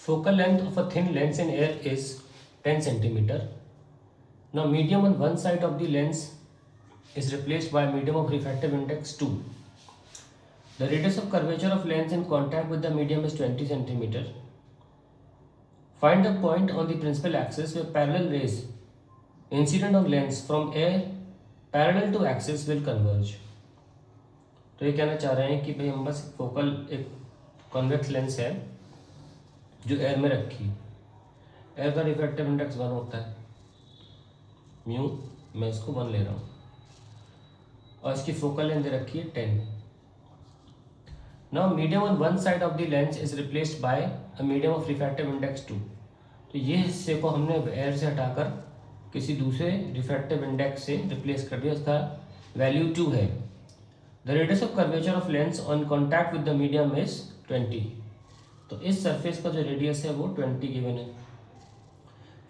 Focal length of a thin lens in air is 10 centimeter. Now medium on one side of the lens is replaced by medium of refractive index 2. The radius of curvature of lens in contact with the medium is 20 centimeter. Find the point on the principal axis where parallel rays incident on lens from air parallel to axis will converge. तो ये कहना चाह रहे हैं कि भाई हम बस फोकल एक कॉन्वेक्स लेंस है जो एयर में रखी, एयर का रिफ्रैक्टिव इंडेक्स 1 होता है, म्यू मैं इसको 1 ले रहा हूँ और इसकी फोकल लेंथ दे रखी है 10. Now medium on one side of the lens is replaced by a medium of refractive index 2. तो ये हिस्से को हमने एयर से हटाकर किसी दूसरे रिफ्रैक्टिव इंडेक्स से रिप्लेस कर दिया, उसका वैल्यू 2 है. The radius of curvature of lens on contact with the medium is 20. तो इस सरफेस का जो रेडियस है वो 20 गिवन है.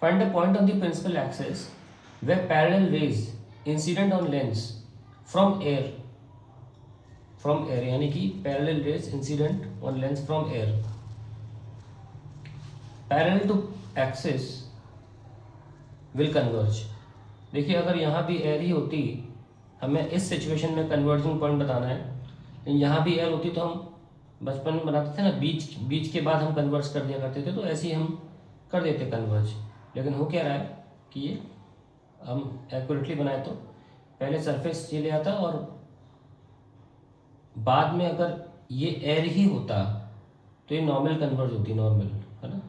Find the point on the principal axis where parallel rays incident on lens from air यानी कि parallel rays incident on lens from air parallel to axis will converge. देखिए अगर यहाँ भी एयर ही होती, हमें इस सिचुएशन में कन्वर्जिंग पॉइंट बताना है, लेकिन यहाँ भी एयर होती तो हम बचपन में बनाते थे ना, बीच के बाद हम कन्वर्ज कर दिया करते थे, तो ऐसे ही हम कर देते कन्वर्ज. लेकिन हो क्या रहा है कि ये हम एक्यूरेटली बनाए तो पहले सरफेस ये ले आता और बाद में अगर ये एयर ही होता तो ये नॉर्मल कन्वर्ज होती, नॉर्मल है ना.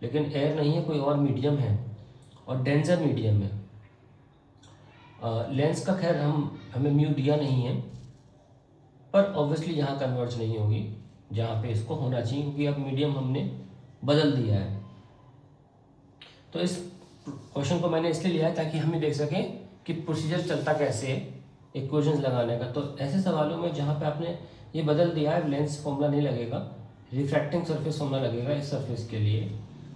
लेकिन एयर नहीं है, कोई और मीडियम है और डेंसर मीडियम है. लेंस का खैर हमें म्यू दिया नहीं है, पर ऑब्वियसली यहाँ कन्वर्ज नहीं होगी जहाँ पे इसको होना चाहिए, क्योंकि अब मीडियम हमने बदल दिया है. तो इस क्वेश्चन को मैंने इसलिए लिया है ताकि हम ये देख सकें कि प्रोसीजर चलता कैसे है इक्वेशंस लगाने का. तो ऐसे सवालों में जहाँ पे आपने ये बदल दिया है, लेंस फॉर्मूला नहीं लगेगा, रिफ्रैक्टिंग सरफेस फॉर्मूला लगेगा इस सरफेस के लिए.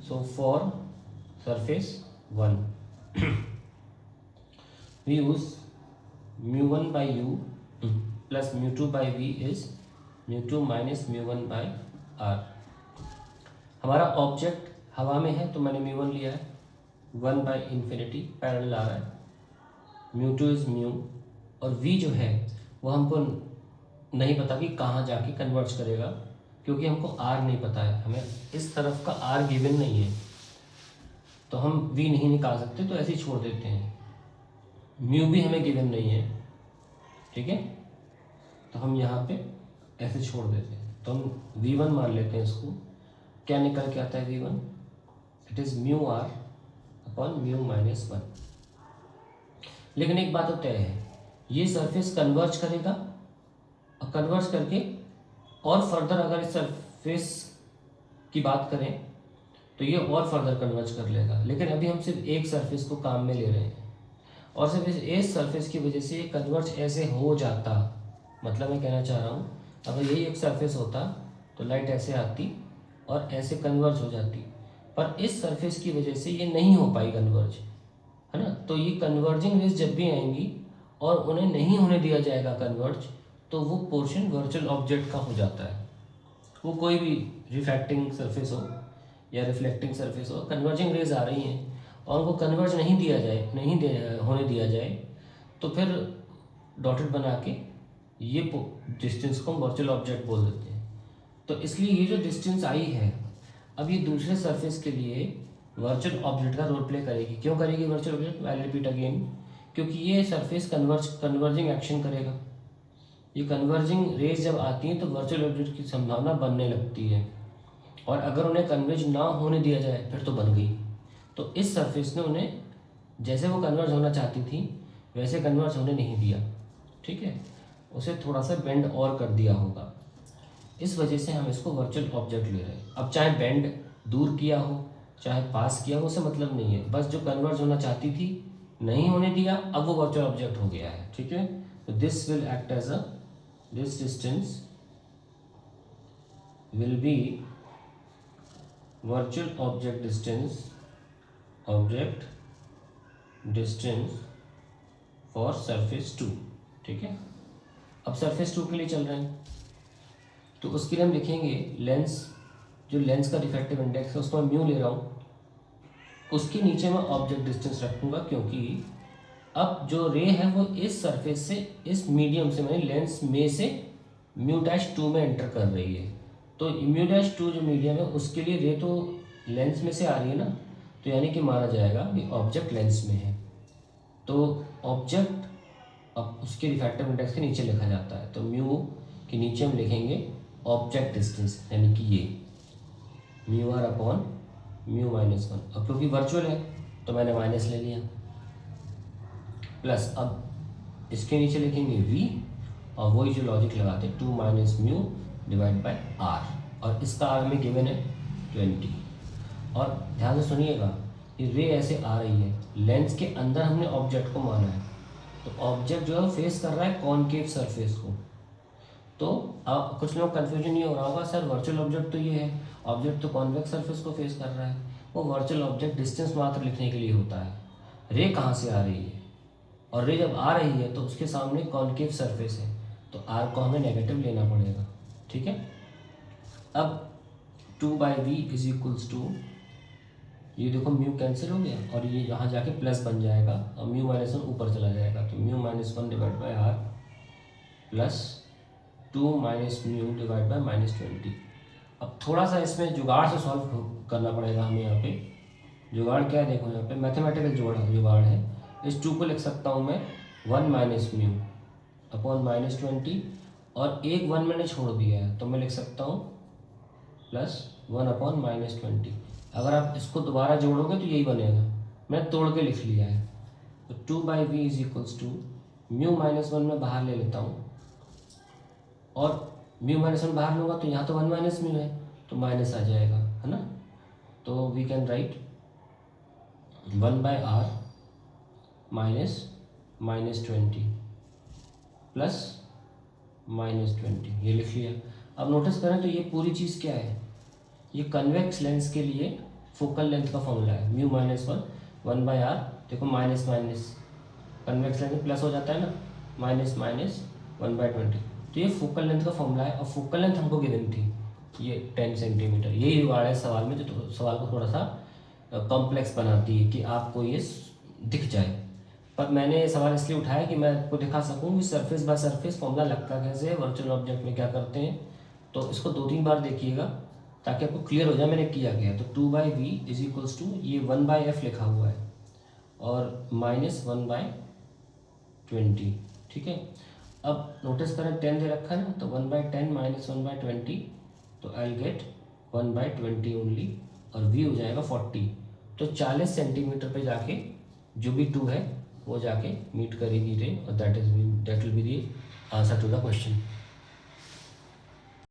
So for surface 1 we use mu1 by u plus mu2 by v is mu2 minus mu1 by r. हमारा ऑब्जेक्ट हवा में है तो मैंने mu1 लिया है, 1 by infinity पैरेलल आ रहा है, mu2 इज म्यू, और v जो है वो हमको नहीं पता कि कहाँ जाके कन्वर्ज करेगा, क्योंकि हमको r नहीं पता है, हमें इस तरफ का r गिवन नहीं है, तो हम v नहीं निकाल सकते, तो ऐसे ही छोड़ देते हैं. म्यू भी हमें गिवन नहीं है, ठीक है, तो हम यहाँ पे ऐसे छोड़ देते हैं. तो हम v1 मान लेते हैं इसको. क्या निकल के आता है v1? It is mu r upon mu minus 1. लेकिन एक बात तो तय है, ये सरफेस कन्वर्ज करेगा और कन्वर्ज करके और फर्दर अगर इस सरफेस की बात करें तो ये और फर्दर कन्वर्ज कर लेगा. लेकिन अभी हम सिर्फ एक सरफेस को काम में ले रहे हैं और सिर्फ इस सरफेस की वजह से ये कन्वर्ज ऐसे हो जाता. मतलब मैं कहना चाह रहा हूँ, अगर यही एक सरफेस होता तो लाइट ऐसे आती और ऐसे कन्वर्ज हो जाती, पर इस सरफेस की वजह से ये नहीं हो पाई कन्वर्ज, है ना. तो ये कन्वर्जिंग रेज जब भी आएंगी और उन्हें नहीं होने दिया जाएगा कन्वर्ज, तो वो पोर्शन वर्चुअल ऑब्जेक्ट का हो जाता है. वो कोई भी रिफ्रैक्टिंग सरफेस हो या रिफ्लेक्टिंग सरफेस हो, कन्वर्जिंग रेज आ रही हैं और उनको कन्वर्ज नहीं होने दिया जाए, तो फिर डॉटेड बना के ये डिस्टेंस को वर्चुअल ऑब्जेक्ट बोल देते हैं. तो इसलिए ये जो डिस्टेंस आई है, अब ये दूसरे सरफेस के लिए वर्चुअल ऑब्जेक्ट का रोल प्ले करेगी. क्यों करेगी virtual object? I repeat again, क्योंकि ये सरफेस कन्वर्जिंग एक्शन करेगा. ये कन्वर्जिंग रेज जब आती हैं तो वर्चुअल ऑब्जेक्ट की संभावना बनने लगती है, और अगर उन्हें कन्वर्ज ना होने दिया जाए फिर तो बन गई. तो इस सरफेस ने उन्हें जैसे वो कन्वर्ज होना चाहती थी वैसे कन्वर्ज होने नहीं दिया, ठीक है, उसे थोड़ा सा बेंड और कर दिया होगा. इस वजह से हम इसको वर्चुअल ऑब्जेक्ट ले रहे हैं. अब चाहे बेंड दूर किया हो चाहे पास किया हो, उससे मतलब नहीं है, बस जो कन्वर्ज होना चाहती थी नहीं होने दिया, अब वो वर्चुअल ऑब्जेक्ट हो गया है, ठीक है. तो this will act as this distance will be virtual object distance for surface 2, ठीक है. अब सरफेस 2 के लिए चल रहे हैं, तो उसके लिए हम लिखेंगे लेंस जो लेंस का रिफ्रैक्टिव इंडेक्स है उसको मैं म्यू ले रहा हूँ, उसके नीचे मैं ऑब्जेक्ट डिस्टेंस रखूँगा, क्योंकि अब जो रे है वो इस सरफेस से, इस मीडियम से, मैंने लेंस में से μ-2 में एंटर कर रही है। तो μ-2 जो मीडियम है उसके लिए रे तो लेंस में से आ रही है ना, तो यानी कि माना जाएगा कि ऑब्जेक्ट लेंस में है। तो ऑब्जेक्ट अब उसके रिफ्रैक्टिव इंडेक्स के नीचे लिखा जाता है, तो म्यू के नीचे हम लिखेंगे ऑब्जेक्ट डिस्टेंस, यानी कि ये μr अपॉन μ-1। अब क्योंकि वर्चुअल है तो मैंने माइनस ले लिया, प्लस अब इसके नीचे लिखेंगे v, और वही जो लॉजिक लगाते हैं 2 minus mu divide by r, और इसका r में गिवन है 20। और ध्यान से सुनिएगा, ये रे ऐसे आ रही है, लेंस के अंदर हमने ऑब्जेक्ट को माना है, तो ऑब्जेक्ट जो है फेस कर रहा है कॉनकेव सरफेस को। तो अब कुछ लोग कन्फ्यूजन ये हो रहा होगा, सर वर्चुअल ऑब्जेक्ट तो ये है, ऑब्जेक्ट तो कॉन्वेक्स सरफेस को फेस कर रहा है। वो वर्चुअल ऑब्जेक्ट डिस्टेंस मात्र लिखने के लिए होता है, रे कहाँ से आ रही है, और रे जब आ रही है तो उसके सामने कॉनकेव सरफेस है, तो आर को हमें नेगेटिव लेना पड़ेगा। ठीक है, अब 2/v इज इक्वल्स टू, ये देखो म्यू कैंसिल हो गया और ये यहाँ जाके प्लस बन जाएगा, और μ-1 ऊपर चला जाएगा, तो μ-1 divide by r plus 2 minus mu divide by -20। अब थोड़ा सा इसमें जुगाड़ से सॉल्व करना पड़ेगा हमें। यहाँ पे जुगाड़ क्या है, देखो यहाँ पे मैथमेटिकल जुगाड़ है। इस 2 को लिख सकता हूँ मैं 1 माइनस म्यू अपॉन -20, और एक 1 मैंने छोड़ दिया है तो मैं लिख सकता हूँ प्लस 1 अपॉन -20। अगर आप इसको दोबारा जोड़ोगे तो यही बनेगा, मैंने तोड़ के लिख लिया है। तो 2/v इज इक्वल्स टू μ-1 में बाहर ले लेता हूँ, और μ-1 बाहर लूँगा तो यहाँ तो 1 माइनस म्यू है तो माइनस आ जाएगा, है ना। तो we can write 1/r minus -20 plus -20, ये लिख लिया। अब नोटिस करें तो ये पूरी चीज़ क्या है, ये कन्वेक्स लेंस के लिए फोकल लेंथ का फॉर्मूला है, μ-1 1/r, देखो माइनस माइनस कन्वेक्स लेंथ में प्लस हो जाता है ना, माइनस माइनस 1/20, तो ये फोकल लेंथ का फॉर्मूला है। और फोकल लेंथ हमको गिवन थी ये 10 सेंटीमीटर। यही जुगाड़ है सवाल में, जो सवाल को थोड़ा सा कॉम्प्लेक्स बनाती है कि आपको ये दिख जाए। पर मैंने ये सवाल इसलिए उठाया कि मैं आपको दिखा सकूँ कि सरफेस बाय सरफेस फॉर्मूला लगता कैसे है, वर्चुअल ऑब्जेक्ट में क्या करते हैं। तो इसको 2-3 बार देखिएगा ताकि आपको क्लियर हो जाए मैंने किया गया। तो 2/v इज इक्वल्स टू, ये 1/f लिखा हुआ है और माइनस 1/20। ठीक है, अब नोटिस करें 10 दे रखा है ना, तो 1/10 माइनस 1/20, तो आई विल गेट 1/20 ओनली, और v हो जाएगा 40। तो 40 सेंटीमीटर पे जाके जो भी 2 है वो जाके मीट करेगी रे, और that will be the answer to the question.